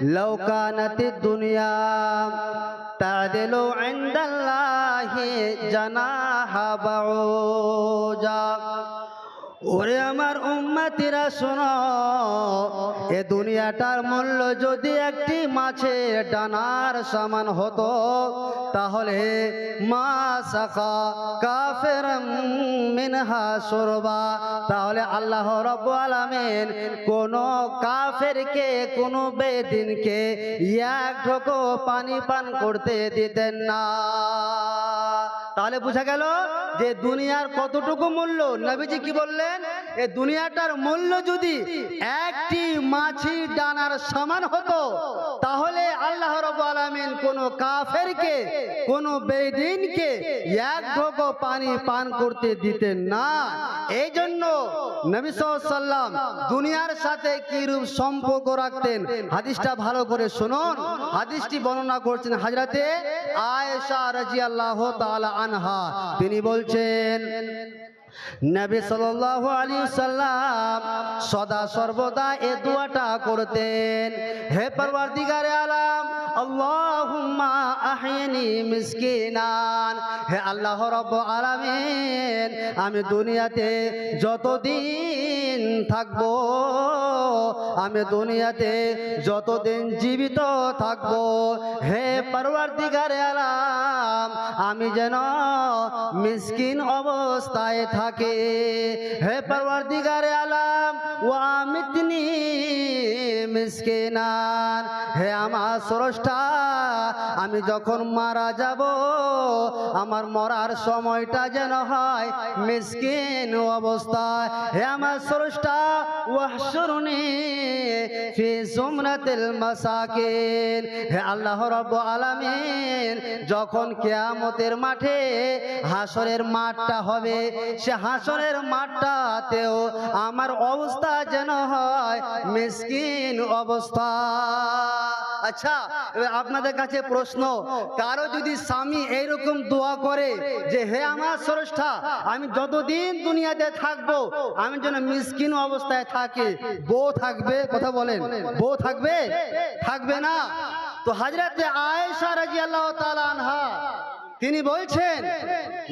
লাউ কানাতিদ দুনিয়া তা'দিলু ইনদাল্লাহি জানাহা বাউজা। ওরে আমার উম্মতিরা শোনো, এ দুনিয়াটার মূল্য যদি একটি মাছের ডানার সমান হতো, তাহলে মা সাকা কাফিরাম মিনহা শুরবা, তাহলে আল্লাহ রাব্বুল আলামিন কোন কাফেরকে, কোন বেদিনকে এক ঢোক পানি পান করতে দিতেন না। তাহলে বোঝা গেল যে দুনিয়ার কতটুকু মূল্য। নবীজি কি বললেন? এই দুনিয়াটার মূল্য যদি একটি মাছির ডানার সমান হতো, তাহলে আল্লাহ রাব্বুল আলামিন কোন কাফেরকে, কোন বেদিনকে এক ঢোক পানি পান করতে দিতেন না। এই জন্য নবী সাল্লাল্লাহু আলাইহি ওয়াসাল্লাম দুনিয়ার সাথে কিরূপ সম্পর্ক রাখতেন, হাদিসটা ভালো করে শুনুন। হাদিসটি বর্ণনা করছেন হযরতে আয়েশা রাদিয়াল্লাহু তাআলা আনহা। তিনি বলছেন, নবী সাল্লাল্লাহু আলাইহি ওয়াসাল্লাম সদা সর্বদা এই দোয়াটা করতেন, হে পরওয়ারদিগারে আলাম আল্লাহুম্মা আহিনি মিসকিনান, হে আল্লাহ রাব্বুল আলামিন আমি দুনিয়াতে যতদিন থাকবো, আমি দুনিয়াতে যতদিন জীবিত থাকবো, হে পরওয়ারদিগারে আলাম আমি যেন মিসকিন অবস্থায় থাকে। হে পরওয়ারদিগারে আলাম ওয়া আমিতনি মিসকিনান, হে আমার স্রষ্টা আমি যখন মারা যাব, আমার মরার সময়টা যেন হয় মিসকিন অবস্থায়। হে আমার স্রষ্টা ওয়াহশুরনি ফি যুমরাতিল মাসাকিন, হে আল্লাহ রাব্বুল আলামিন যখন কিয়ামতের মাঠে হাসরের মাঠটা হবে, সে হাসরের মাঠটাতেও আমার অবস্থা যেন হয় মিসকিন অবস্থা। আচ্ছা, আপনাদের কাছে প্রশ্ন, কারো যদি স্বামী এইরকম দোয়া করে যে হে আমার স্রষ্টা আমি যতদিন দুনিয়াতে থাকবো আমি যেন মিসকিন অবস্থায় থাকি, বউ থাকবে? কথা বলেন, বউ থাকবে? থাকবে না। তো হযরতে আয়েশা রাদিয়াল্লাহু তাআলা আনহা তিনি বলছেন,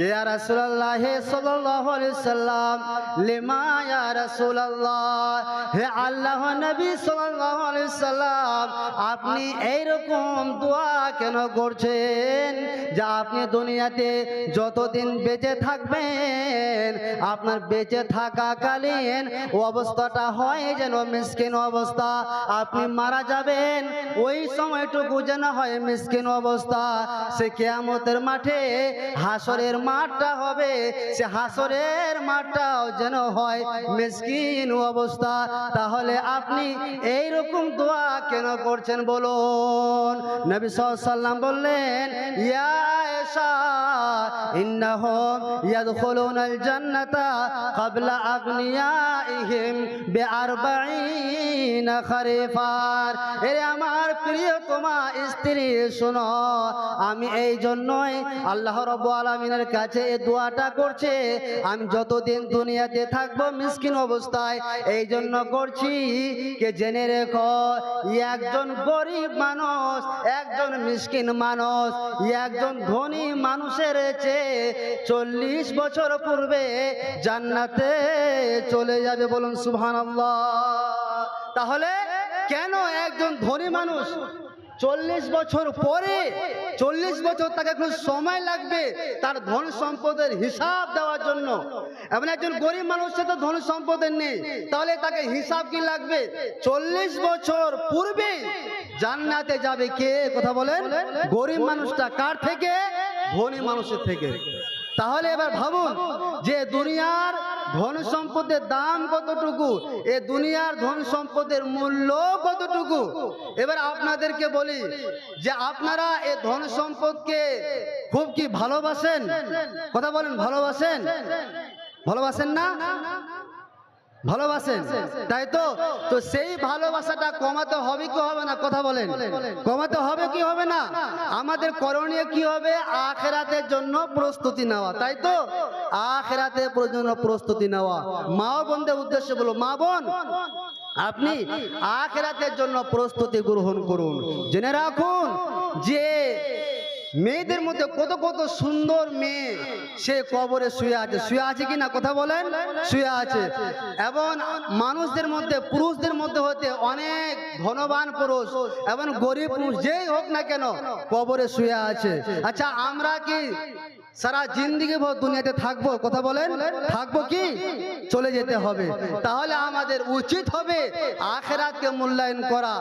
ইয়া রাসূলুল্লাহ সাল্লাল্লাহু আলাইহি সাল্লাম লিমা ইয়া রাসূলুল্লাহ, হে আল্লাহ নবী সাল্লাল্লাহু আলাইহি সাল্লাম আপনি এইরকম দোয়া কেন করছেন যে আপনি দুনিয়াতে যতদিন বেঁচে থাকবেন আপনার বেঁচে থাকাকালীন অবস্থাটা হয় যেন মিসকিন অবস্থা, আপনি মারা যাবেন ওই সময়টুকু যেন হয় মিসকিন অবস্থা। সে কিয়ামতের মাঠে হাসরের মাঠটা হবে, সে হাসরের মাঠটাও যেন হয় মিসকিন অবস্থা। তাহলে আপনি এই রকম দোয়া কেন করছেন বলুন? নবী সাল্লাল্লাহু আলাইহি ওয়াসাল্লাম বললেন, ইয়া আয়েশা ইন্নাহুম ইয়াদখুলুনাল জান্নাতা ক্বাবলা আগনিয়াইহিম বিআরবাঈনা খরিফান। এরে আমার প্রিয়তমা স্ত্রী শোনো, আমি এই জন্যই আল্লাহ রাব্বুল আলামিনের কাছে এই দোয়াটা করছে, আমি যতদিন দুনিয়াতে থাকবো মিসকিন অবস্থায় এই জন্য করছি কে জেনে রেখো, একজন গরিব মানুষ, একজন মিসকিন মানুষ, একজন ধনী মানুষের চেয়ে 40 বছর পূর্বে জান্নাতে চলে যাবে। বলুন সুবহানাল্লাহ। তাহলে কেন একজন ধনী মানুষ 40 বছর পরে, 40 বছর তাকে একটু সময় লাগবে তার ধন সম্পদের হিসাব দেওয়ার জন্য, এবং একজন গরিব মানুষের তো ধন সম্পদের নেই, তাহলে তাকে হিসাব কি লাগবে? 40 বছর পূর্বে জান্নাতে যাবে কে? কথা বলেন, গরিব মানুষটা। কার থেকে? ধনী মানুষের থেকে। তাহলে এবার ভাবুন যে দুনিয়ার ধন সম্পদের দাম কতটুকু, এ দুনিয়ার ধন সম্পদের মূল্য কতটুকু। এবার আপনাদেরকে বলি যে আপনারা এ ধন সম্পদকে খুব কি ভালোবাসেন? কথা বলেন, ভালোবাসেন? ভালোবাসেন না? ভালোবাসেন, তাই তো? তো সেই ভালোবাসাটা কমাতে হবে কি হবে না? কথা বলেন, কমাতে হবে কি হবে না? আমাদের করণীয় কি হবে? আখিরাতের জন্য প্রস্তুতি নেওয়া, তাই তো? আখিরাতের জন্য প্রস্তুতি নেওয়া। মা বোনদের উদ্দেশ্যে বলো, মা বোন আপনি আখিরাতের জন্য প্রস্তুতি গ্রহণ করুন। জেনে রাখুন যে মেয়েদের মধ্যে কত কত সুন্দর মেয়ে সে কবরে শুয়ে আছে। শুয়ে আছে কি না কথা বলেন? শুয়ে আছে। এবং মানুষদের মধ্যে, পুরুষদের মধ্যে হতে অনেক ধনবান পুরুষ এবং গরিব পুরুষ যেই হোক না কেন কবরে শুয়ে আছে। আচ্ছা, আমরা কি সারা জিন্দেগি ভর দুনিয়াতে থাকবো? কথা বলেন, থাকবো কি? চলে যেতে হবে। তাহলে আমাদের উচিত হবে আখিরাতকে মূল্যায়ন করা,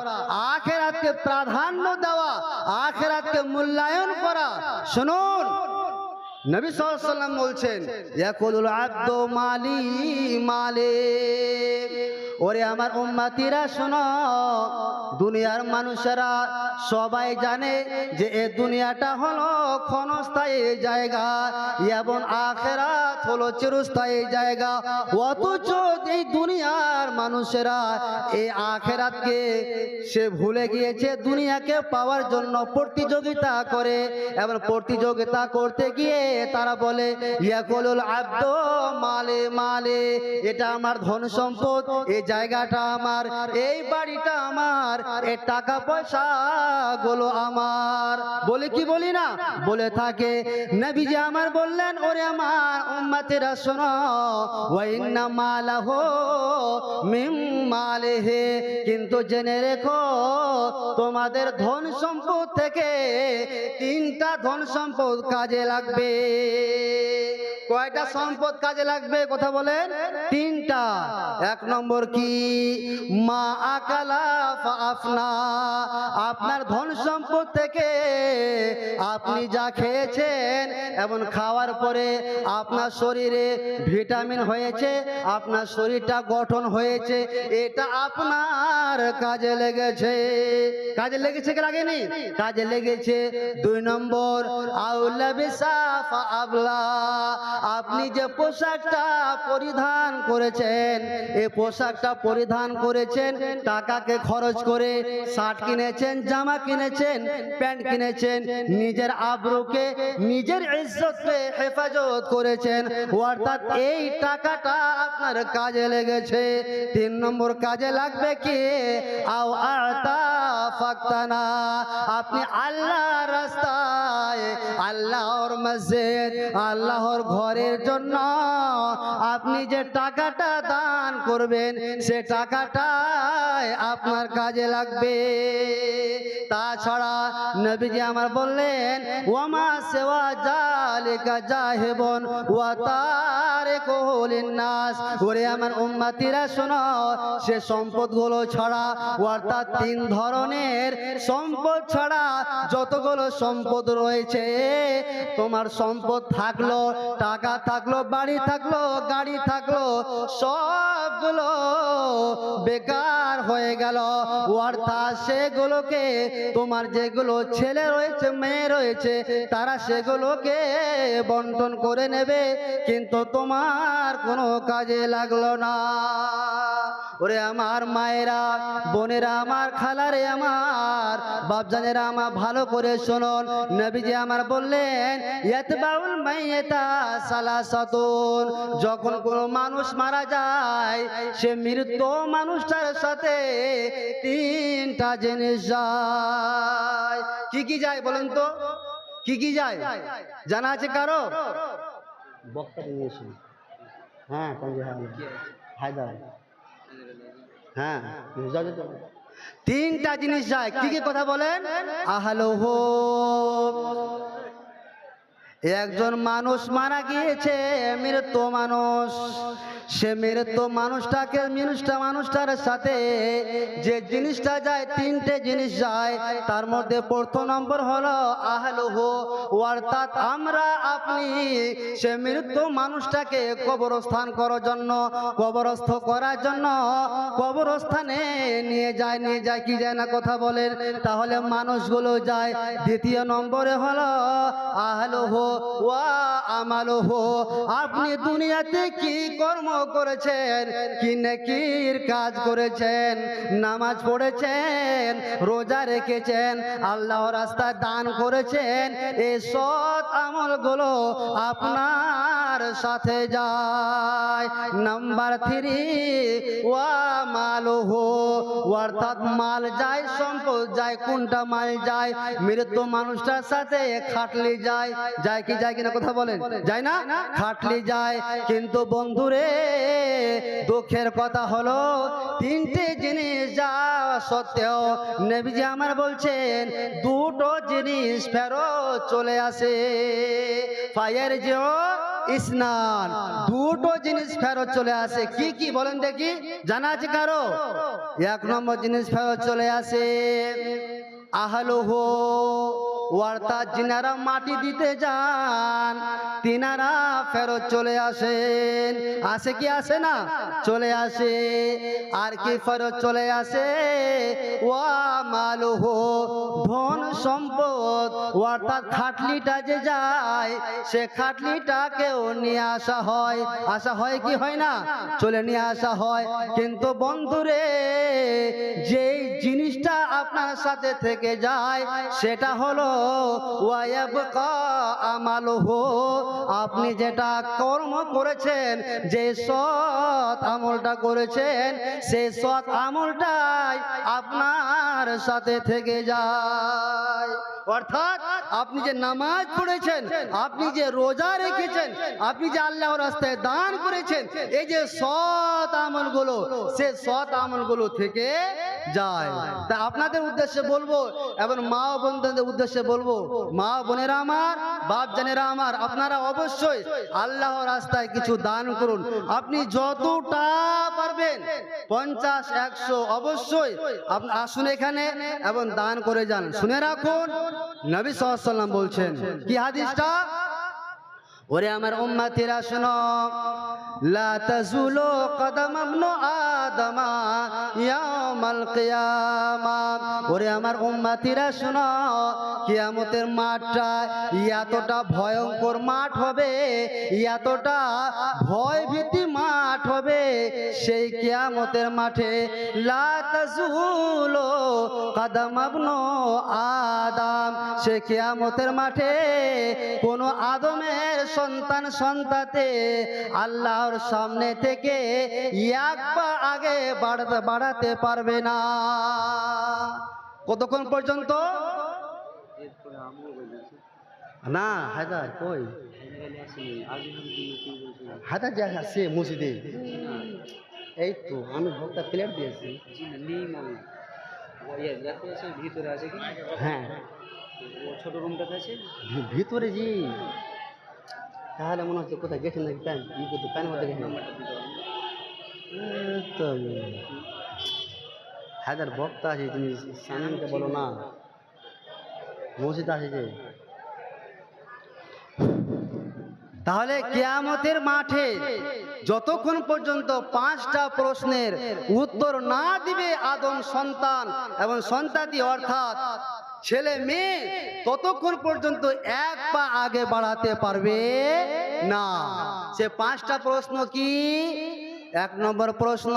আখিরাতকে প্রাধান্য দেওয়া, আখিরাতকে মূল্যায়ন করা। শুনুন, নবী সাল্লাল্লাহু আলাইহি ওয়াসাল্লাম বলছেন, ইয়াকুলুল আব্দু মালি মালে। ওরে আমার উম্মতিরা শোনো, দুনিয়ার মানুষেরা সবাই জানে যে এই দুনিয়াটা হলো ক্ষণস্থায়ী জায়গা এবং আখিরাত হলো চিরস্থায়ী জায়গা। অথচ এই দুনিয়ার মানুষেরা এই আখিরাতকে সে ভুলে গিয়েছে। দুনিয়াকে পাওয়ার জন্য প্রতিযোগিতা করে এবং প্রতিযোগিতা করতে গিয়ে তারা বলে, ইয়াকুলুল আব্দু মালে মালে, এটা আমার ধন সম্পদ, এই জায়গাটা আমার, এই বাড়িটা আমার, এই টাকা পয়সা গুলো আমার। বলে কি বলি না? বলে থাকে। নবীজি আমার বললেন, ওরে আমার উম্মতেরা শোনো, ওয়া ইন্না মালাহু মিন মালিহি, কিন্তু জেনে রেখো তোমাদের ধন সম্পদ থেকে তিনটা ধন সম্পদ কাজে লাগবে। কয়টা সম্পদ কাজে লাগবে? কথা বলেন, তিনটা। এক নম্বর কি? মা আকালা ফাফনা, আপনার ধন সম্পদ থেকে আপনি যা খেয়েছেন এবং খাওয়ার পরে আপনার শরীরে ভিটামিন হয়েছে, আপনার শরীরটা গঠন হয়েছে, এটা আপনার কাজে লেগেছে। কাজে লেগেছে কি লাগেনি? কাজে লেগেছে। দুই নম্বর, আউলা বিসাফা আবলা, আপনি যে পোশাকটা পরিধান করেছেন, এই পোশাকটা পরিধান করেছেন টাকাকে খরচ করে, শার্ট কিনেছেন, জামা কিনেছেন, প্যান্ট কিনেছেন, নিজের আবরুকে, নিজের ইজ্জতকে হেফাজত করেছেন, অর্থাৎ এই টাকাটা আপনার কাজে লেগেছে। তিন নম্বর কাজে লাগবে কি? আও আতা ফাক্তানা, আপনি আল্লাহর রাস্তায়, আল্লাহর মসজিদ, আল্লাহর ঘরের জন্য আপনি যে টাকাটা দান করবেন, সে টাকাটাই আপনার কাজে লাগবে। তাছাড়া নবীজি আমার বললেন, ওয়ামা সেওয়া জালিকা জাহিবুন ওয়া তারিকুহু লিন্নাস, ওরে আমার উম্মতিরা শোনো, সে সম্পদগুলো ছাড়া, অর্থাৎ তিন ধরনের সম্পদ ছাড়া যতগুলো সম্পদ রয়েছে, তোমার সম্পদ থাকলো, টাকা থাকলো, বাড়ি থাকলো, গাড়ি থাকলো, সবগুলো বেকার হয়ে গেল। অর্থাৎ সেগুলোকে তোমার যেগুলো ছেলে রয়েছে, মেয়ে রয়েছে, তারা সেগুলোকে বন্টন করে নেবে, কিন্তু তোমার কোনো কাজে লাগলো না। ওরে আমার মায়েরা, বোনেরা আমার, খালারে আমার, বাপজানেরা আমার, ভালো করে শুনুন। নবীজি আমার বললেন, ইয়াতবাউল মাইয়াতা সালাসাতুন, যখন কোনো মানুষ মারা যায়, সে মৃত মানুষটার সাথে তিনটা জিনিস যায়। কি কি যায় বলেন তো? কি কি যায় জানা আছে কারো? বক্তা নিয়েছি। হ্যাঁ, হায়দার। হ্যাঁ, তিনটা জিনিস যায়। কি কি কথা বলেন? আহলুহু, একজন মানুষ মারা গিয়েছে, মৃত মানুষ, সে মৃত মানুষটার সাথে যে জিনিসটা যায়, তিনটে জিনিস যায়। তার মধ্যে প্রথম নম্বর হলো আহলুহু, অর্থাৎ আমরা আপনি সে মৃত মানুষটাকে কবরস্থান করার জন্য, কবরস্থ করার জন্য কবরস্থানে নিয়ে যায়। নিয়ে যায় কি যায় না কথা বলেন? তাহলে মানুষগুলো যায়। দ্বিতীয় নম্বরে হলো আহলুহু, ওয়া আমালুহু, আপনি দুনিয়াতে কি কর্ম করেছেন, কি নেকির কাজ করেছেন, নামাজ পড়েছেন, রোজা রেখেছেন, আল্লাহর রাস্তায় দান করেছেন, এই সৎ আমলগুলো আপনার সাথে যায়। নাম্বার 3, ওয়া মালুহু, অর্থাৎ মাল যায়, সম্পদ যায়। কোনটা মাল যায়? মৃত্যু মানুষটার সাথে খাটলি যায়, যায় কি যায় কিনা কথা বলেন, যায় না? খাটলি যায়। কিন্তু বন্ধুরে, দুঃখের কথা হলো তিনটে জিনিস যাওয়া সত্ত্বেও নবীজি আমার বলছেন দুটো জিনিস ফেরত চলে আসে। ফায়ার যেও স্নান, দুটো জিনিস ফেরত চলে আসে। কি কি বলেন দেখি, জানা আছে কারো? 1 নম্বর জিনিস ফেরত চলে আসে আহলুহু, অর্থাৎ যিনারা মাটি দিতে যান তিনারা ফেরত চলে আসেন। আসে কি আসে না? চলে আসে। আর কি ফেরত চলে আসে? ওয়া মালুহু, ধন সম্পদ, অর্থাৎ খাটলিটা যে যায় সে খাটলিটাকেও নিয়ে আসা হয়। আসা হয় কি হয় না? চলে নিয়ে আসা হয়। কিন্তু বন্ধুরে, যেই জিনিসটা আপনার সাথে থেকে যায় সেটা হলো ওয়ায়াবকা আমালুহু, আপনি যেটা কর্ম করেছেন, যে সৎ আমলটা করেছেন, সেই সৎ আমলটাই আপনার সাথে থেকে যায়। অর্থাৎ আপনি যে নামাজ পড়েছেন, আপনি যে রোজা রেখেছেন, আপনি যে আল্লাহর রাস্তায় দান করেছেন, এই যে সৎ আমলগুলো, সে সৎ আমলগুলো থেকে যায়। তা আপনাদের উদ্দেশ্যে বলবো এবং মা ও বোনদের উদ্দেশ্যে বলবো, মা বোনেরা আমার, বাপ জানেরা আমার, আপনারা অবশ্যই আল্লাহর রাস্তায় কিছু দান করুন। আপনি যতটা পারবেন 50, 100 অবশ্যই আপনি আসুন এখানে এবং দান করে যান। শুনে রাখুন, নবী সাল্লাল্লাহু আলাইহি ওয়াসাল্লাম বলছেন, কি হাদিসটা? ওরে আমার উম্মতিরা শোনো, লা তাজুলু কদম ইবনু আদমা ইয়াউমাল কিয়ামা। ওরে আমার উম্মতিরা শোনো, কিয়ামতের মাঠটা এতটা ভয়ঙ্কর মাঠ হবে, এতটা ভয়ভীতি মাঠ হবে, সেই কিয়ামতের মাঠে লা তাজুলু কদম ইবনু আদম, সেই কিয়ামতের মাঠে কোন আদমের সন্তান সন্তাতে আল্লাহর সামনে থেকে এক পা আগে বাড়াতে পারবে না। কতক্ষণ পর্যন্ত? না হায়দার কই, হায়দার যে আসছে মসজিদে, এই তো আমি ভোক্তা প্লেট দিয়েছি। ভিতরে আছে কি? হ্যাঁ, ছোট রুমটাতে আছে ভিতরে। জি, তাহলে মনে হচ্ছে কোথায় গেছেন নাকি? প্যান ই করতে, প্যান মধ্যে গেছেন তো। হায়দার বক্তা আছে, তুমি সামনে বলো না, মসজিদ আছে যে। তাহলে কিয়ামতের মাঠে যতক্ষণ পর্যন্ত 5টা প্রশ্নের উত্তর না দিবে আদম সন্তান এবং সন্তাতি অর্থাৎ ছেলে মেয়ে, ততক্ষণ পর্যন্ত এক পা আগে বাড়াতে পারবে না। সে 5টা প্রশ্ন কি? 1 নম্বর প্রশ্ন,